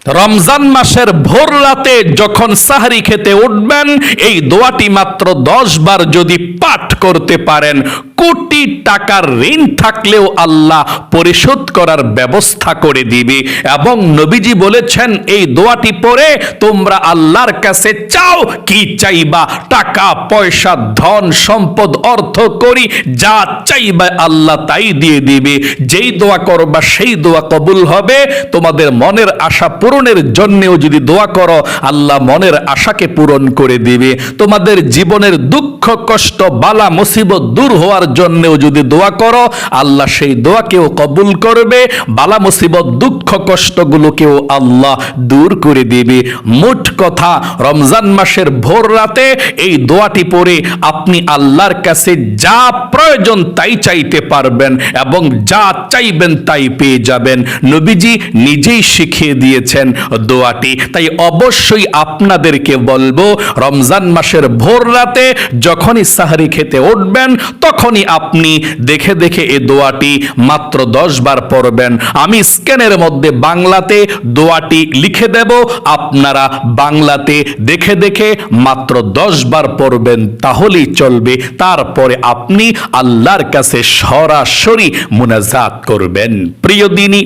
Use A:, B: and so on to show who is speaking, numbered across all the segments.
A: রমজান মাসের ভোর রাতে যখন সাহরি খেতে উঠবেন, এই দোয়াটি মাত্র 10 বার যদি পাঠ করতে পারেন, কোটি টাকার ঋণ থাকলেও আল্লাহ পরিশোধ করার ব্যবস্থা করে দিবে। এবং নবীজি বলেছেন, এই দোয়াটি পড়ে তোমরা আল্লাহর কাছে চাও, কি চাইবা? টাকা পয়সা ধন সম্পদ অর্থ করি যা চাইবা আল্লাহ তাই দিয়ে দিবে। যেই দোয়া করবা সেই দোয়া কবুল হবে। তোমাদের মনের আশা পূরণের জন্যেও যদি দোয়া করো, আল্লাহ মনের আশাকে পূরণ করে দিবে। তোমাদের জীবনের দুঃখ কষ্ট বালা মুসিবত দূর হওয়ার জন্যেও যদি দোয়া করো, আল্লাহ সেই দোয়াকেও কবুল করবে। বালা মুসিবত দুঃখ কষ্টগুলোকেও আল্লাহ দূর করে দিবে। মোট কথা, রমজান মাসের ভোর রাতে এই দোয়াটি পড়ে আপনি আল্লাহর কাছে যা প্রয়োজন তাই চাইতে পারবেন এবং যা চাইবেন তাই পেয়ে যাবেন। নবীজি নিজেই শিখিয়ে দিয়েছেন দোয়াটি। তাই অবশ্যই আপনাদেরকে বলবো, রমজান মাসের ভোর রাতে যখনই সাহরি খেতে উঠবেন, তখনই আপনি দেখে দেখে এই দোয়াটি মাত্র 10 বার পড়বেন। আমি স্ক্যানের মধ্যে বাংলাতে দোয়াটি লিখে দেব, আপনারা বাংলাতে দেখে দেখে মাত্র 10 বার পড়বেন, তাহলেই চলবে। তারপরে আপনি আল্লাহর কাছে সরাসরি মুনাজাত করবেন। প্রিয় দিনী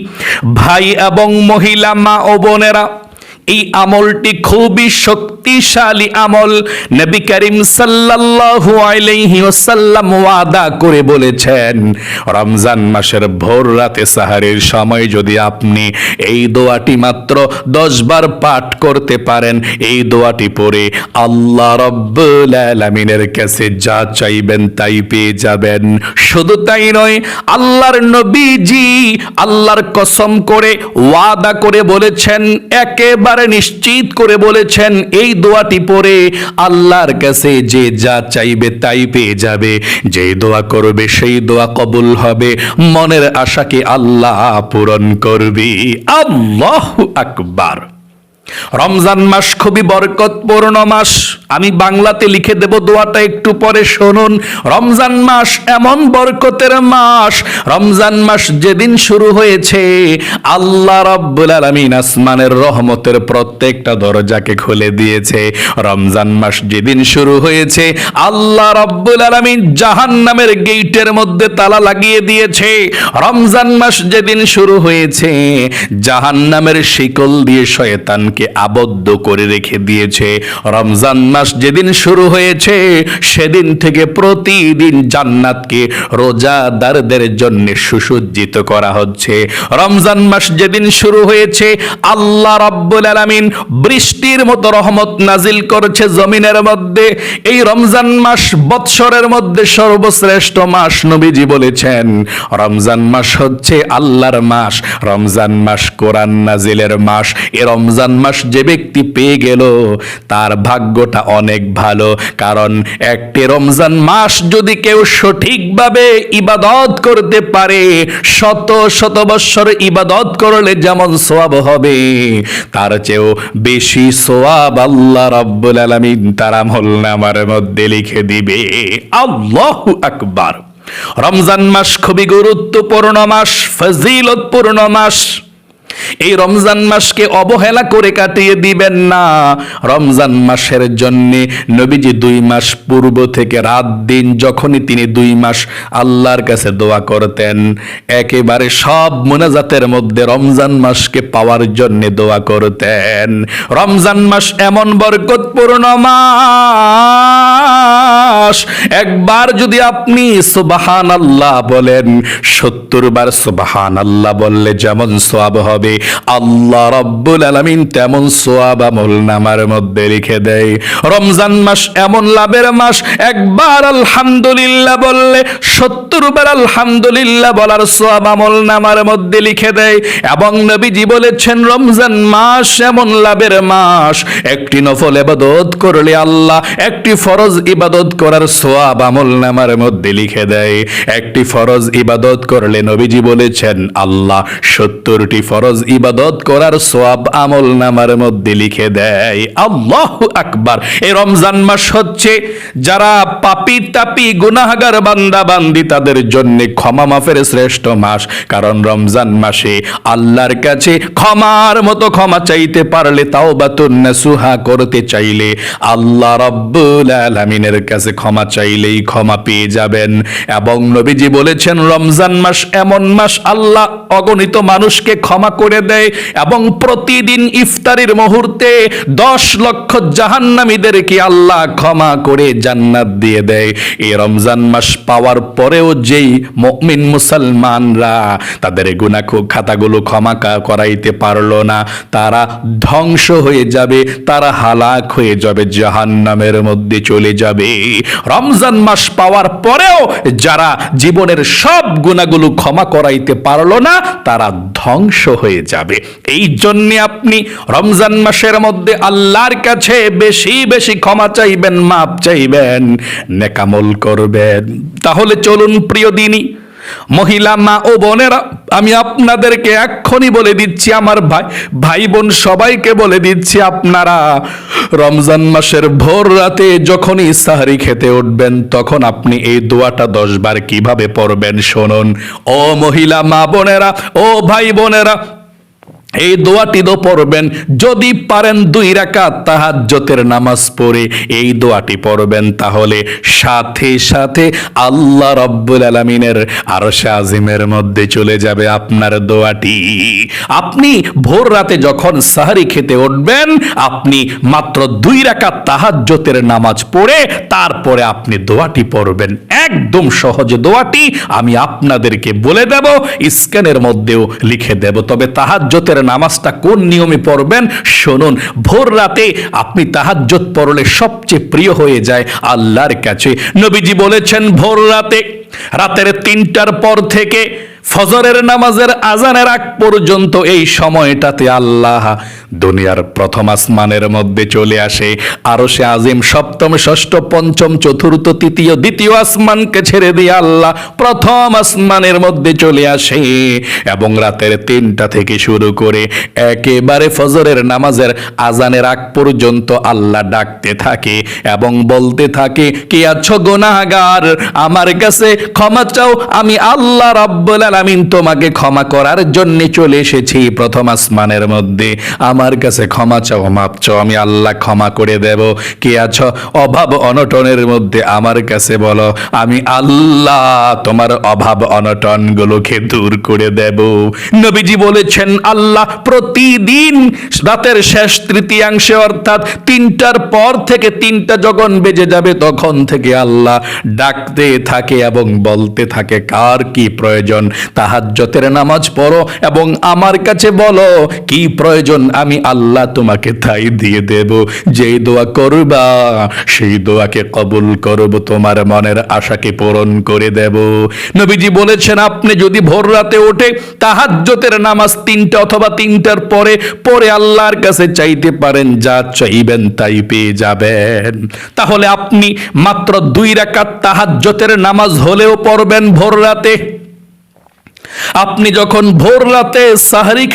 A: ভাই এবং মহিলা মা ও বোনেরা, এই আমলটি খুবই শক্তিশালী আমল। নবী করিম সাল্লাল্লাহু আলাইহি ওয়াসাল্লাম ওয়াদা করে বলেছেন, রমজান মাসের ভোর রাতে সাহারের সময় যদি আপনি এই দোয়াটি মাত্র 10 বার পাঠ করতে পারেন, এই দোয়াটি পড়ে আল্লাহ রাব্বুল আলামিনের কাছে যা চাইবেন তাই পেয়ে যাবেন। শুধু তাই নয়, আল্লাহর নবীজি আল্লাহর কসম করে ওয়াদা করে বলেছেন, একেবারে নিশ্চিত করে বলেছেন, এই দোয়াটি পড়ে আল্লাহর কাছে যে যা চাইবে তাই পেয়ে যাবে। যে দোয়া করবে সেই দোয়া কবুল হবে, মনের আশাকে আল্লাহ পূরণ করবে। আল্লাহু আকবার। রমজান মাস খুবই বরকতপূর্ণ মাস। আমি বাংলাতে লিখে দেব দোয়াটা, একটু পরে শুনুন। রমজান মাস এমন বরকতের মাস, রমজান মাস যেদিন শুরু হয়েছে, আল্লাহ রাব্বুল আলামিন আসমানের রহমতের প্রত্যেকটা দরজাকে খুলে দিয়েছে। রমজান মাস যেদিন শুরু হয়েছে, আল্লাহ রাব্বুল আলামিন জাহান্নামের গেটের মধ্যে তালা লাগিয়ে দিয়েছে। রমজান মাস যেদিন শুরু হয়েছে, জাহান্নামের শিকল দিয়ে শয়তানকে আবদ্ধ করে রেখে দিয়েছে। রমজান মাস যেদিন শুরু হয়েছে, সেদিন থেকে প্রতিদিন জান্নাতকে রোজাদারদের জন্য সুসজ্জিত করা হচ্ছে। রমজান মাস যেদিন শুরু হয়েছে, আল্লাহ রাব্বুল আলামিন বৃষ্টির মতো রহমত নাজিল করেছে জমিনের মধ্যে। এই রমজান মাস বৎসরের মধ্যে সর্বশ্রেষ্ঠ মাস। নবীজি বলেছেন, রমজান মাস হচ্ছে আল্লাহর মাস, রমজান মাস কোরআন নাজিলের মাস। এই রমজান মাস যে ব্যক্তি পেয়ে গেল, তার ভাগ্যটা অনেক ভালো। কারণ একটি রমজান মাস যদি কেউ সঠিকভাবে ইবাদত করতে পারে, শত শত বৎসর ইবাদত করলে যেমন সওয়াব হবে, তার চেয়েও বেশি সওয়াব আল্লাহ রাব্বুল আলামিন তার আমলনামার মধ্যে লিখে দিবে। আল্লাহু আকবার। রমজান মাস খুবই গুরুত্বপূর্ণ মাস, ফজিলতপূর্ণ মাস। এই রমজান মাসকে অবহেলা করে কাটিয়ে দিবেন না। রমজান মাসের জন্য নবীজি 2 মাস পূর্ব থেকে রাত দিন যখনই তিনি 2 মাস আল্লাহর কাছে দোয়া করতেন, একেবারে সব মুনাজাতের মধ্যে রমজান মাসকে পাওয়ার জন্য দোয়া করতেন। রমজান মাস এমন বরকতপূর্ণ মাস, একবার যদি আপনি সুবহানাল্লাহ বলেন, 70 বার সুবহানাল্লাহ বললে যেমন সওয়াব হবে, আল্লাহ রাব্বুল আলামিন তেমন সওয়াব আমলনামার মধ্যে লিখে দেয়। রমজান মাস এমন লাভের মাস, একবার আলহামদুলিল্লাহ বললে 70 বার আলহামদুলিল্লাহ বলার সওয়াব আমলনামার মধ্যে লিখে দেয়। এবং নবীজি বলেছেন, রমজান মাস এমন লাভের মাস, একটি নফল ইবাদত করলে আল্লাহ একটি ফরজ ইবাদত করার করার সওয়াব আমলনামার মধ্যে লিখে দেয়। একটি ফরজ ইবাদত করলে নবীজি বলেছেন আল্লাহ 70টি ফরজ ইবাদত করার সওয়াব আমলনামার মধ্যে লিখে দেয়। আল্লাহু আকবার। এই রমজান মাস হচ্ছে যারা পাপী তাপী গুনাহগার বান্দা বান্দি তাদের জন্য ক্ষমা মাফের শ্রেষ্ঠ মাস। কারণ রমজান মাসে আল্লাহর কাছে ক্ষমার মতো ক্ষমা চাইতে পারলে, তাওবাতুন নাসুহা করতে চাইলে আল্লাহ রাব্বুল আলামিনের কাছে ক্ষমা চাইলেই ক্ষমা পেয়ে যাবেন। এবং নবীজি বলেছেন রমজান মাস এমন মাস আল্লাহ অগণিত মানুষকে ক্ষমা করে দেয় এবং প্রতিদিন ইফতারির মুহূর্তে 10 লক্ষ জাহান্নামীদেরকে আল্লাহ ক্ষমা করে জান্নাত দিয়ে দেয়। এই রমজান মাস পাওয়ার পরেও যেই মুমিন মুসলমানরা তাদের গুনাহ খাতাগুলো ক্ষমা করাইতে পারলো না, তারা ধ্বংস হয়ে যাবে, তারা হালাক হয়ে যাবে, জাহান্নামের মধ্যে চলে যাবে। রমজান মাস পাওয়ার পরেও যারা জীবনের সব গুনাহগুলো ক্ষমা করাইতে পারলো না, তারা ধ্বংস হয়ে যাবে। এই জন্য আপনি রমজান মাসের মধ্যে আল্লাহর কাছে বেশি বেশি ক্ষমা চাইবেন, মাপ চাইবেন, নেকামল করবেন। তাহলে চলুন প্রিয় দিনী মহিলা মা ও বোনেরা, আমি আপনাদেরকে এক্ষুনি বলে দিচ্ছি, আমার ভাই বোন সবাইকে বলে দিচ্ছি, আপনারা রমজান মাসের ভোর রাতে যখনই সাহরি খেতে উঠবেন তখন আপনি এই দোয়াটা 10 বার কিভাবে পড়বেন শুনুন। ও মহিলা মা বোনেরা, ও ভাই বোনেরা, এই দোয়াটি তো পড়বেন, যদি পারেন 2 রাকাত তাহাজ্জুদের নামাজ পড়ে এই দোয়াটি পড়বেন, তাহলে সাথে সাথে আল্লাহ রাব্বুল আলামিনের আরশে আজিমের মধ্যে চলে যাবে আপনার দোয়াটি। আপনি ভোর রাতে যখন সাহরি খেতে উঠবেন, আপনি মাত্র 2 রাকাত তাহাজ্জুদের নামাজ পড়ে তারপরে আপনি দোয়াটি পড়বেন। একদম সহজ দোয়াটি আমি আপনাদেরকে বলে দেব, স্ক্যানের মধ্যেও লিখে দেব। তবে তাহাজ্জুদের নামাজটা কোন নিয়মে পড়বেন শুনুন। ভোর রাতে আপনি তাহাজ্জুদ পড়লে সবচেয়ে প্রিয় হয়ে যায় আল্লাহর কাছে। নবীজি বলেছেন ভোর রাতে, রাতের 3টার পর থেকে ফজরের নামাজের আজানের আগ পর্যন্ত এই সময়টাতে আল্লাহ দুনিয়ার প্রথম আসমানের মধ্যে চলে আসে। আরশে আজিম সপ্তম ষষ্ঠ পঞ্চম চতুর্থ তৃতীয় দ্বিতীয় আসমানকে ছেড়ে দিয়ে আল্লাহ প্রথম আসমানের মধ্যে চলে আসে এবং রাতের 3টা থেকে শুরু করে একেবারে ফজরের নামাজের আজানের আগ পর্যন্ত আল্লাহ ডাকতে থাকে এবং বলতে থাকে, কে আছো গুনাহগার, আমার কাছে ক্ষমা চাও, আমি আল্লাহ রাব্বুল আলামিন তোমাকে ক্ষমা করার জন্য চলে এসেছি প্রথম আসমানের মধ্যে, আমার কাছে ক্ষমা চাও, মাপ চাও, আমি আল্লাহ ক্ষমা করে দেব। কে আছো অভাব অনটনের মধ্যে, আমার কাছে বলো, আমি আল্লাহ তোমার অভাব অনটন গুলোকে দূর করে দেব। নবীজি বলেছেন আল্লাহ প্রতিদিন রাতের শেষ তৃতীয়াংশে অর্থাৎ 3টার পর থেকে 3টা যখন বেজে যাবে তখন থেকে আল্লাহ ডাকতে থাকে এবং বলতে থাকে, কার কি প্রয়োজন তাহাজ্জুদের নামাজ পড়ো এবং আমার কাছে বলো কি প্রয়োজন, আমি আল্লাহ তোমাকে তাই দিয়ে দেব। যেই দোয়া করবা সেই দোয়াকে কবুল করব, তোমার মনের আশাকে পূরণ করে দেব। নবীজি বলেছেন আপনি যদি ভোর রাতে উঠে তাহাজ্জুদের নামাজ 3টা অথবা 3টার পরে পরে আল্লাহর কাছে চাইতে পারেন, যা চাইবেন তাই পেয়ে যাবেন। তাহলে আপনি মাত্র 2 রাকাত তাহাজ্জুদের নামাজ হলেও পড়বেন ভোর রাতে। আপনি যখন ভোর রাতে সাহরি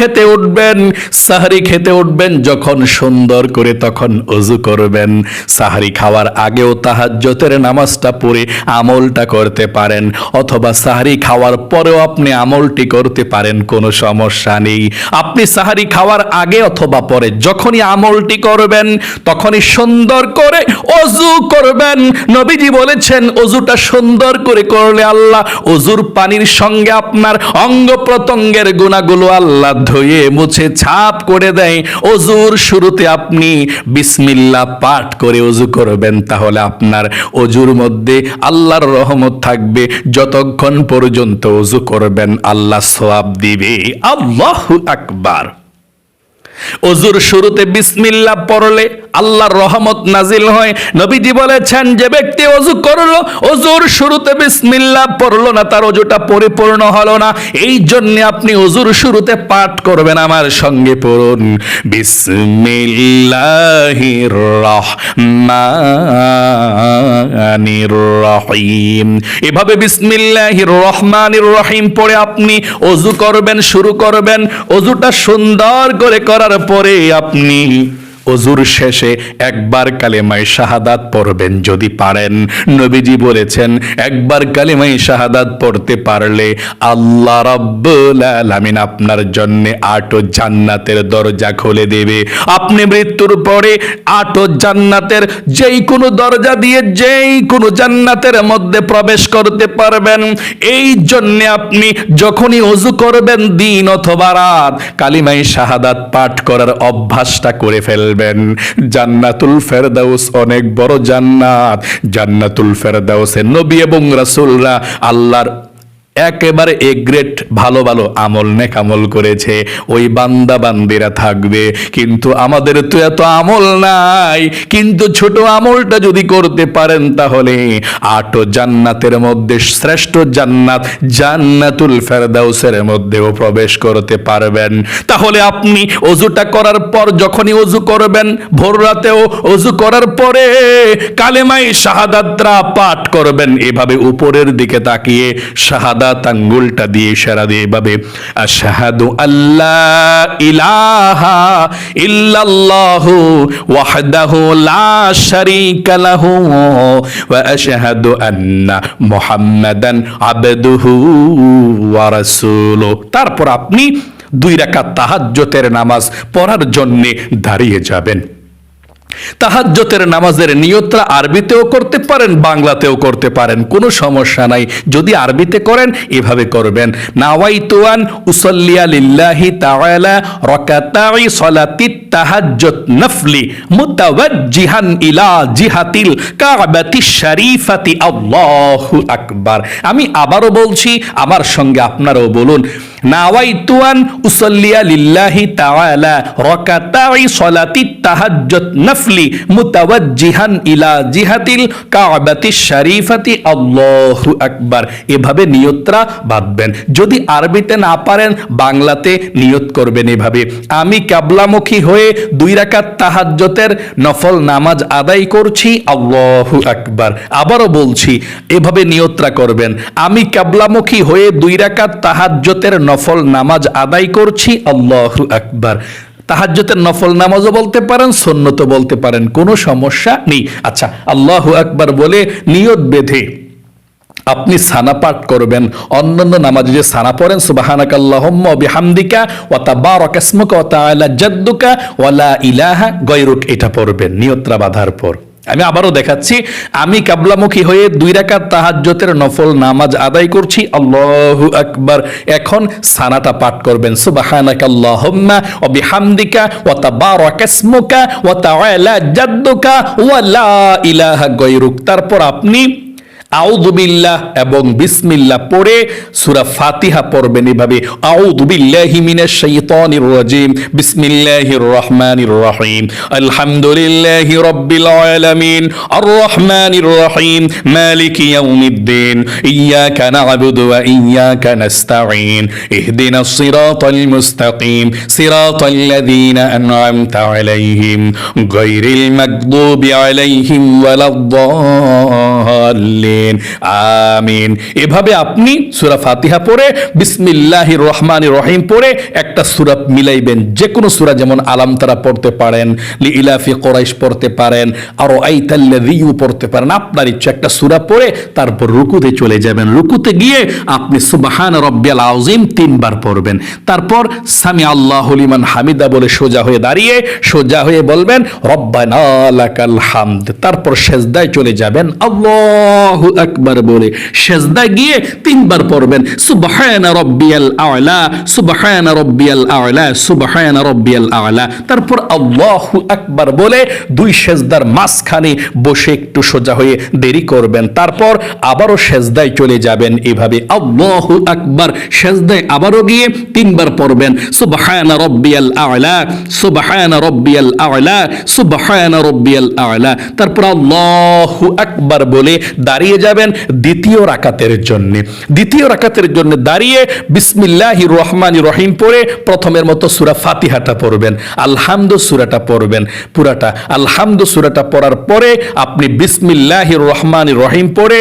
A: খেতে উঠবেন যখন সুন্দর করে তখন ওযু করবেন। সাহরি খাওয়ার আগেও তাহাজ্জুদের নামাজটা পড়ে আমলটা করতে পারেন, অথবা সাহরি খাওয়ার পরেও আপনি আমলটি করতে পারেন, কোনো সমস্যা নেই। আপনি সাহরি খাওয়ার আগে অথবা পরে যখনই আমলটি করবেন তখনই সুন্দর করে ওযু করবেন। নবীজি বলেছেন ওযুটা সুন্দর করে করলে আল্লাহ ওযুর পানির সঙ্গে আপনার অঙ্গ প্রত্যঙ্গের গুনাহগুলো আল্লাহ ধুয়ে মুছে ছাপ করে দেয়। ওযুর শুরুতে আপনি বিসমিল্লাহ পাঠ করে ওযু করবেন, তাহলে আপনার ওযুর মধ্যে আল্লাহর রহমত থাকবে। যতক্ষণ পর্যন্ত ওযু করবেন আল্লাহ সওয়াব দিবে। আল্লাহু আকবার। ওযুর শুরুতে বিসমিল্লাহ পড়লে আল্লাহর রহমত নাজিল হয়। নবীজি বলেছেন, যে ব্যক্তি ওযু করলো, ওযুর শুরুতে বিসমিল্লাহ পড়লো না, তার ওযুটা পরিপূর্ণ হলো না। এই জন্য আপনি ওযুর শুরুতে পাঠ করবেন, আমার সঙ্গে পড়ুন, বিসমিল্লাহির রহমানির রহিম। এভাবে বিসমিল্লাহির রহমানির রহিম পড়ে আপনি ওযু করবেন, শুরু করবেন। ওযুটা সুন্দর করে করার পরে আপনি ওযুর শেষে একবার কালেমায়ে শাহাদাত পড়বেন যদি পারেন। নবীজি বলেছেন, একবার কালেমায়ে শাহাদাত পড়তে পারলে আল্লাহ রাব্বুল আলামিন আপনার জন্য 8 জান্নাতের দরজা খুলে দেবে। আপনি মৃত্যুর পরে 8 জান্নাতের যেই কোনো দরজা দিয়ে যেই কোনো জান্নাতের মধ্যে প্রবেশ করতে পারবেন। এই জন্য আপনি যখনই ওযু করবেন, দিন অথবা রাত, কালিমায়ে শাহাদাত পাঠ করার অভ্যাসটা করে ফেলবেন। জান্নাতুল ফেরদাউস অনেক বড় জান্নাত। জান্নাতুল ফেরদাউসে নবী এবং রাসূলরা আল্লাহর একেবারে এ গ্রেড ভালো ভালো আমল নেক আমল করেছে, ওই বান্দা বান্দিরা থাকবে। কিন্তু আমাদের তো এত আমল নাই, কিন্তু ছোট আমলটা যদি করতে পারেন তাহলে 8 জান্নাতের মধ্যে শ্রেষ্ঠ জান্নাত জান্নাতুল ফেরদাউসের মধ্যেও প্রবেশ করতে পারবেন। তাহলে আপনি ওযুটা করার পর, যখনই ওযু করবেন, ভোর রাতেও ওযু করার পরে কালেমায়ে শাহাদাতরা পাঠ করবেন। এভাবে উপরের দিকে তাকিয়ে শাহাদাত আঙ্গুলটা দিয়ে ইশারা দিয়ে এভাবে, আশহাদু আল্লা ইলাহা ইল্লাল্লাহু ওয়াহদাহু লা শারীকা লাহু ওয়া আশহাদু আন্না মুহাম্মাদান আবদুহু ওয়া রাসূলুহু। তারপর আপনি 2 রাকাত তাহাজ্জুদের নামাজ পড়ার জন্য দাঁড়িয়ে যাবেন। তাহাজ্জুদের নামাজের নিয়তটা আরবিতেও করতে পারেন, বাংলাতেও করতে পারেন, কোনো সমস্যা নাই। যদি আরবিতে করেন এভাবে করবেন, নাওয়াইতু আন উসাল্লিয়া লিল্লাহি তাআলা রাকাতাই সালাতিত তাহাজ্জুদ নফলি মুতাওয়াজ্জিহান ইলা জিহাতিল কাবাতিশ শরীফাতি আল্লাহু আকবার। আমি আবারও বলছি, আমার সঙ্গে আপনারাও বলুন, নাওয়াইতু আন উসাল্লিয়া লিল্লাহি তাআলা রাকাতাই সালাতিত তাহাজ্জুদ নফলি মুতাওয়াজ্জিহান ইলা জিহাতিল কাবাতিশ শরীফাতি আল্লাহু আকবার। এভাবে নিয়তটা বাঁধবেন। যদি আরবিতে না পারেন, বাংলাতে নিয়ত করবেন এভাবে, আমি কিবলামুখী হয়ে 2 রাকাত তাহাজ্জুদের নফল নামাজ আদায় করছি, আল্লাহু আকবার। আবারও বলছি, এভাবে নিয়তটা করবেন, আমি কিবলামুখী হয়ে 2 রাকাত তাহাজ্জুদের নফল নামাজ আদায় করছি, আল্লাহু আকবার। তাহাজ্জুদের নফল নামাজও বলতে পারেন, সুন্নতও বলতে পারেন, কোনো সমস্যা নেই। আচ্ছা, আল্লাহু আকবার বলে নিয়ত বেঁধে আপনি সানা পাঠ করবেন। অন্যান্য নামাজে যে সানা পড়েন, সুবহানাকাল্লাহুম্মা ওয়া বিহামদিকা ওয়া তাবারাকা ইসমুকা ওয়া তাআলা জাদ্দুকা ওয়া লা ইলাহা গায়রুক, এটা পড়বেন নিয়তটা বাঁধার পর। আমি আবারও দেখাচ্ছি, আমি কিবলামুখী হয়ে 2 রাকাত তাহাজ্জুদের নফল নামাজ আদায় করছি, আল্লাহু আকবার। এখন সানাটা পাঠ করবেন, সুবহানাকাল্লাহুম্মা ওয়া বিহামদিকা ওয়া তাবারাকা ইসমুকা ওয়া তাআলা জাদ্দুকা ওয়া লা ইলাহা গায়রুক। তারপর আপনি আউযু বিল্লাহ এবং বিসমিল্লাহ পড়ে সূরা ফাতিহা পড়বেন এভাবে, আউযু বিল্লাহি মিনাশ শাইতানির রাজিম, বিসমিল্লাহির রহমানির রহিম, আলহামদুলিল্লাহি রাব্বিল আলামিন, আর রহমানির রহিম, মালিকি ইয়াউমিদ্দিন, ইয়াকা না'বুদু ওয়া ইয়াকা নাস্তাঈন, ইহদিনাস সিরাতাল মুস্তাকিম, সিরাতাল লাযীনা আন'আমতা আলাইহিম, গায়রিল মাগদুবি আলাইহিম ওয়ালাদ-দাল্লিন, আমিন। এভাবে আপনি সূরা ফাতিহা পড়ে বিসমিল্লাহির রহমানির রহিম পড়ে একটা সূরা মিলাইবেন। যে কোনো সূরা, যেমন আলাম তারা পড়তে পারেন, লিইলাফি কুরাইশ পড়তে পারেন, আর আইতাল্লাযীও পড়তে পারেন, আপনার ইচ্ছা একটা সূরা পড়ে তারপর রুকুতে চলে যাবেন। রুকুতে গিয়ে আপনি সুবহান রাব্বিয়াল আযীম 3 বার পড়বেন। তারপর সামি আল্লাহু লিমান হামিদা বলে সোজা হয়ে দাঁড়িয়ে সোজা হয়ে বলবেন রব্বানা লাকাল হামদ। তারপর সিজদায় চলে যাবেন, আল্লাহু আকবার বলে সেজদায় গিয়ে 3 বার পড়বেন সুবহান রাব্বিয়াল আ'লা, সুবহান রাব্বিয়াল আ'লা, সুবহান রাব্বিয়াল আ'লা। তারপর আল্লাহু আকবার বলে 2 সেজদার মাঝখানে বসে একটু সোজা হয়ে দেরি করবেন। তারপর আবারও সেজদায় চলে যাবেন। এভাবে আল্লাহু আকবার সেজদায় আবারও গিয়ে 3 বার পড়বেন সুবহান রাব্বিয়াল আ'লা, সুবহান রাব্বিয়াল আ'লা, সুবহান রাব্বিয়াল আ'লা। তারপর আল্লাহু আকবার বলে দাঁড়িয়ে যাবেন দ্বিতীয় রাকাতের জন্য। দ্বিতীয় রাকাতের জন্য দাঁড়িয়ে বিসমিল্লাহির রহমানির রহিম পড়ে প্রথমের মতো সূরা ফাতিহাটা পড়বেন, আলহামদু সূরাটা পড়বেন পুরাটা। আলহামদু সূরাটা পড়ার পরে আপনি বিসমিল্লাহির রহমানির রহিম পড়ে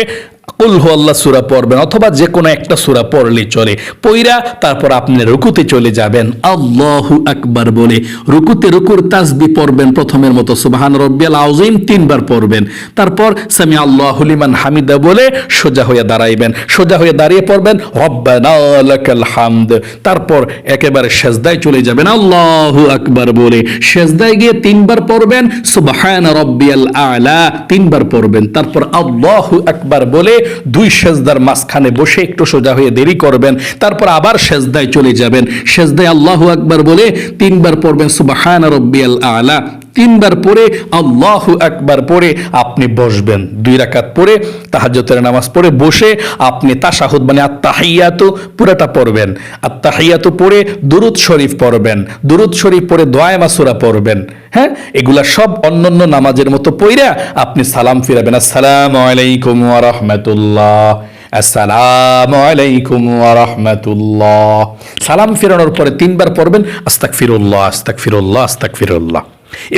A: কুল হুয়াল্লাহ সূরা পড়বেন, অথবা যে কোনো একটা সূরা পড়লেই চলে। পইরা তারপর আপনি রুকুতে চলে যাবেন আল্লাহু আকবার বলে। রুকুতে রুকুর তাসবিহ পড়বেন প্রথমের মতো সুবহান রাব্বিয়াল আযীম 3 বার পড়বেন। তারপর সামি আল্লাহু লিমান হামিদা বলে সোজা হয়ে দাঁড়াইবেন। সোজা হয়ে দাঁড়িয়ে পড়বেন রব্বানা লাকাল হামদ। তারপর একেবারে সেজদায় চলে যাবেন আল্লাহু আকবার বলে। সেজদায় গিয়ে 3 বার পড়বেন সুবহান রাব্বিয়াল আ'লা, 3 বার পড়বেন। তারপর আল্লাহু আকবার বলে 2 সেজদার মাঝখানে বসে একটু সোজা হয়ে দেরি করবেন। তারপর আবার সেজদায় চলে যাবেন। সেজদায় আল্লাহু আকবার বলে 3 বার পড়বেন সুবহান রাব্বিয়াল আ'লা, 3 বার পড়ে আল্লাহু আকবার পড়ে আপনি বসবেন। 2 রাকাত পড়ে তাহাজ্জুদের নামাজ পড়ে বসে আপনি তাশাহুদ মানে আত-তাহিয়াতু পুরোটা পড়বেন। আত-তাহিয়াতু পড়ে দুরূদ শরীফ পড়বেন। দুরূদ শরীফ পড়ে দোয়া মাসুরা পড়বেন। হ্যাঁ, এগুলা সব অন্যান্য নামাজের মতো পড়া আপনি সালাম ফিরাবেন, আসসালামু আলাইকুম ওয়া রাহমাতুল্লাহ, আসসালামু আলাইকুম ওয়া রাহমাতুল্লাহ। সালাম ফিরানোর পরে 3 বার পড়বেন আস্তাগফিরুল্লাহ, আস্তাগফিরুল্লাহ, আস্তাগফিরুল্লাহ।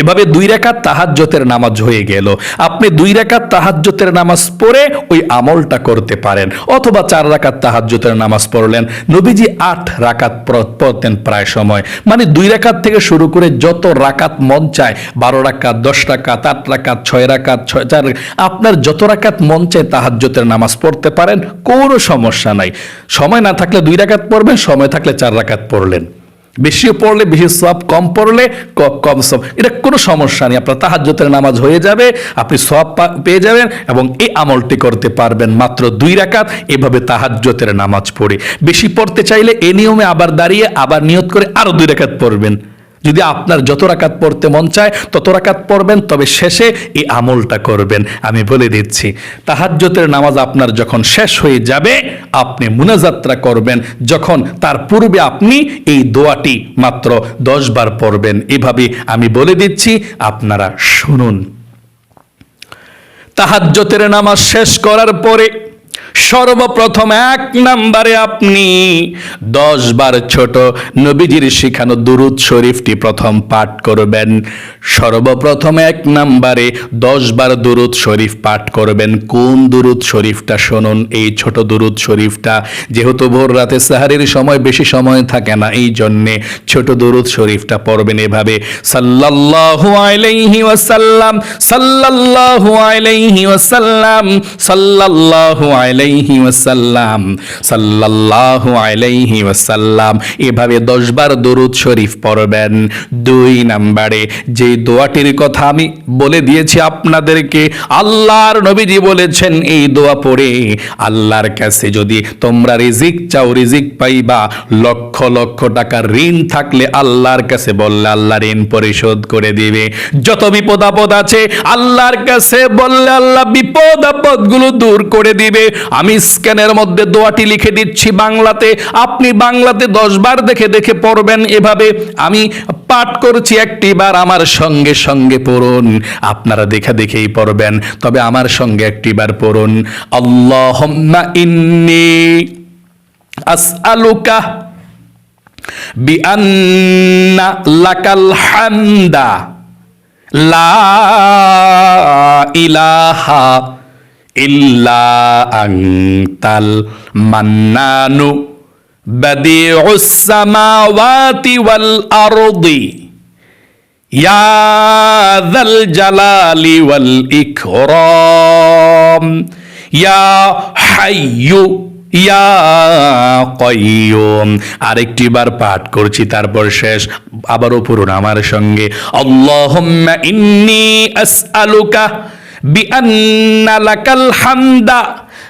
A: এভাবে 2 রাকাত তাহাজ্জুদের নামাজ হয়ে গেল। আপনি 2 রাকাত তাহাজ্জুদের নামাজ পড়ে ওই আমলটা করতে পারেন, অথবা 4 রাকাত তাহাজ্জুদের নামাজ পড়লেন। নবীজি 8 রাকাত পড়তেন প্রায় সময়, মানে 2 রাকাত থেকে শুরু করে যত রাকাত মন চায়, 12 রাকাত, 10 রাকাত, 8 রাকাত, 6 রাকাত, 4, আপনার যত রাকাত মন চায় তাহাজ্জুদের নামাজ পড়তে পারেন, কোনো সমস্যা নাই। সময় না থাকলে 2 রাকাত পড়বেন, সময় থাকলে 4 রাকাত পড়লেন। বেশি পড়লে বেশি সওয়াব, কম পড়লে কম সওয়াব, এটা কোনো সমস্যা নেই। আপনার তাহাজ্জুদের নামাজ হয়ে যাবে, আপনি সওয়াব পেয়ে যাবেন এবং এই আমলটি করতে পারবেন মাত্র 2 রাকাত এভাবে তাহাজ্জুদের নামাজ পড়ে। বেশি পড়তে চাইলে এই নিয়মে আবার দাঁড়িয়ে আবার নিয়ত করে আরো 2 রাকাত পড়বেন। যদি আপনার যত রাকাত পড়তে মন চায় তত রাকাত পড়বেন, তবে শেষে এই আমলটা করবেন। আমি বলে দিচ্ছি, তাহাজ্জুদের নামাজ আপনার যখন শেষ হয়ে যাবে আপনি মুনাজাতটা করবেন, যখন তার পূর্বে আপনি এই দোয়াটি মাত্র 10 বার পড়বেন। এভাবে আমি বলে দিচ্ছি, আপনারা শুনুন। তাহাজ্জুদের নামাজ শেষ করার পরে সর্বপ্রথম 1 নম্বরে আপনি 10 বার ছোট নবীজির শিখানো দুরূদ শরীফটি প্রথম পাঠ করবেন। সর্বপ্রথম 1 নম্বরে 10 বার দুরূদ শরীফ পাঠ করবেন। কোন দুরূদ শরীফটা শুনুন, এই ছোট দুরূদ শরীফটা, যেহেতু ভোর রাতে সাহারির সময় বেশি সময় থাকে না, এই জন্যে ছোট দুরূদ শরীফটা পড়বেন এভাবে, সাল্লাল্লাহু আলাইহি ওয়াসাল্লাম, সাল্লাল্লাহু আলাইহি ওয়াসাল্লাম, সাল্লাল্লাহু আলাইহি ওয়াসাল্লাম, সাল্লাল্লাহু আলাইহি ওয়াসাল্লাম। এভাবে 10 বার দরুদ শরীফ পড়বেন। 2 নম্বরে যে দোয়াটির কথা আমি বলে দিয়েছি আপনাদেরকে, আল্লাহর নবীজি বলেছেন এই দোয়া পড়ে আল্লাহর কাছে যদি তোমরা রিজিক চাও রিজিক পাইবা। লক্ষ লক্ষ টাকার ঋণ থাকলে আল্লাহর কাছে বললে আল্লাহ ঋণ পরিশোধ করে দিবে। যত বিপদ আপদ আছে আল্লাহর কাছে বললে আল্লাহ বিপদ আপদ গুলো দূর করে দিবে। আমি স্ক্যানের মধ্যে দোয়াটি লিখে দিচ্ছি বাংলাতে, আপনি বাংলাতে 10 বার দেখে দেখে পড়বেন। এভাবে আমি পাঠ করছি, একটি বার আমার সঙ্গে সঙ্গে পড়ুন। আপনারা দেখে দেখেই পড়বেন, তবে আমার সঙ্গে একটি বার পড়ুন। আল্লাহুম্মা ইন্নী আসআলুকা বিআন্না লাকাল হামদা লা ইলাহা ইল্লা আনতাল মান্নানু বাদিউস সামাওয়াতি ওয়াল আরদি ইয়া যাল জালালি ওয়াল ইকরাম ইয়া হাইয়্যু ইয়া কাইয়্যুম। আরেকটি বার পাঠ করছি, তারপর শেষ। আবারও পড়ুন আমার সঙ্গে, আল্লাহুম্মা ইন্নী আসআলুকা বিআন্না লাকাল হামদা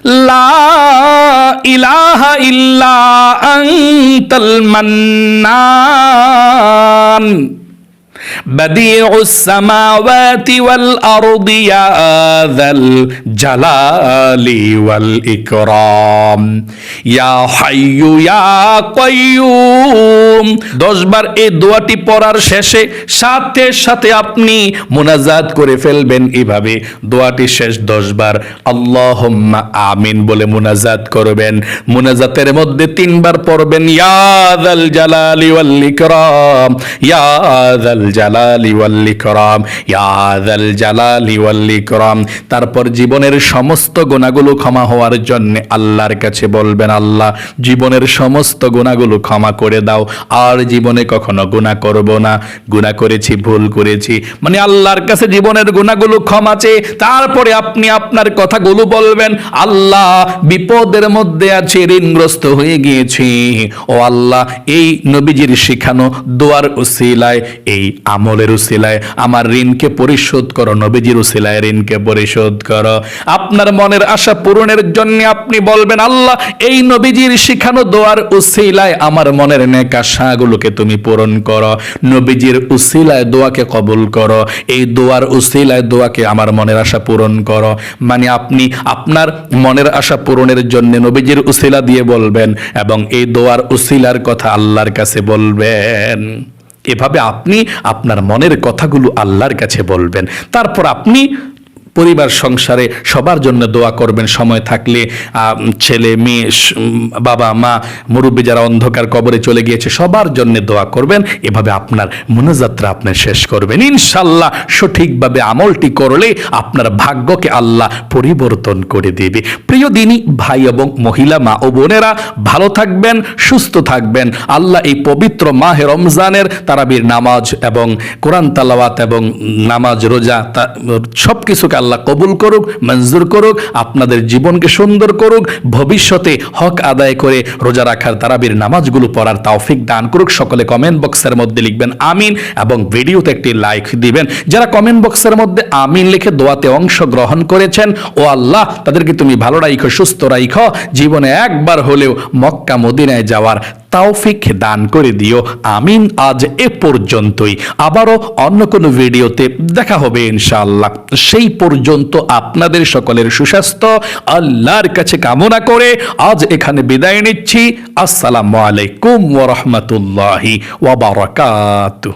A: লা ইলাহা ইল্লা আনতাল মান্নান بديع السماوات والأرض يا ذا الجلال والإكرام يا حي يا قيوم 10 বার এই দোয়াটি পড়ার শেষে সাথে সাথে আপনি মুনাজাত করে ফেলবেন। এভাবে দোয়াটি শেষ 10 বার আল্লাহুম্মা আমিন বলে মুনাজাত করবেন। মুনাজাতের মধ্যে 3 বার পড়বেন ইয়া যাল জালালি ওয়াল ইকরাম, ইয়া যাল জালালি ওয়াল ইকরাম, ইয়া যাল জালালি ওয়াল ইকরাম। তারপর জীবনের সমস্ত গুনাহগুলো ক্ষমা হওয়ার জন্য আল্লাহর কাছে বলবেন, আল্লাহ জীবনের সমস্ত গুনাহগুলো ক্ষমা করে দাও, আর জীবনে কখনো গুনাহ করব না, গুনাহ করেছি, ভুল করেছি, মানে আল্লাহর কাছে জীবনের গুনাহগুলো ক্ষমা চেয়ে তারপরে আপনি আপনার কথাগুলো বলবেন। আল্লাহ বিপদের মধ্যে আছি, ঋণগ্রস্ত হয়ে গিয়েছি, ও আল্লাহ এই নবীজির শিখানো দোয়ার উসিলায়, এই আমলের উসিলায় আমার ঋণকে পরিশোধ করো, নবীজির উসিলায় ঋণকে পরিশোধ করো। আপনার মনের আশা পূরণের জন্য আপনি বলবেন, আল্লাহ এই নবীজির শিখানো দোয়ার উসিলায় আমার মনের নেক আশাগুলোকে তুমি পূরণ করো, নবীজির উসিলায় দোয়াকে কবুল করো, এই দোয়ার উসিলায় দোয়াকে আমার মনের আশা পূরণ করো। মানে আপনি আপনার মনের আশা পূরণের জন্য নবীজির উসিলা দিয়ে বলবেন এবং এই দোয়ার উসিলার কথা আল্লাহর কাছে বলবেন। এভাবে আপনি আপনার মনের কথাগুলো আল্লাহর কাছে বলবেন। তারপর আপনি পরিবার সংসারে সবার জন্য দোয়া করবেন। সময় থাকলে ছেলে মেয়ে, বাবা মা, মুরব্বী যারা অন্ধকার কবরে চলে গিয়েছে সবার জন্য দোয়া করবেন। এভাবে আপনার মুনাজাতটা আপনি শেষ করবেন। ইনশাআল্লাহ সঠিকভাবে আমলটি করলে আপনার ভাগ্যকে আল্লাহ পরিবর্তন করে দেবে। প্রিয় দিনী ভাই এবং মহিলা, মা ও বোনেরা, ভালো থাকবেন, সুস্থ থাকবেন। আল্লাহ এই পবিত্র মাহে রমজানের তারাবির নামাজ এবং কোরআন তালাওয়াত এবং নামাজ রোজা সব কিছুকে আল্লাহ কবুল করুক, মঞ্জুর করুক, আপনাদের জীবনকে সুন্দর করুক, ভবিষ্যতে হক আদায় করে রোজা রাখার তারাবির নামাজগুলো পড়ার তৌফিক দান করুক। সকলে কমেন্ট বক্সের মধ্যে লিখবেন আমিন এবং ভিডিওতে একটি লাইক দিবেন। যারা কমেন্ট বক্সের মধ্যে আমিন লিখে দোয়াতে অংশগ্রহণ করেছেন, ও আল্লাহ তাদেরকে তুমি ভালো রাখো, সুস্থ রাখো, জীবনে একবার হলেও মক্কা মদিনায় যাওয়ার তৌফিক দান করে দিও, আমিন। আজ এ পর্যন্তই, আবারও অন্য কোনো ভিডিওতে দেখা হবে ইনশাআল্লাহ। সেই পর্যন্ত আপনাদের সকলের সুস্বাস্থ্য আল্লাহর কাছে কামনা করে আজ এখানে বিদায় নিচ্ছি। আসসালামু আলাইকুম ওয়া রাহমাতুল্লাহি ওয়া বারাকাতুহু।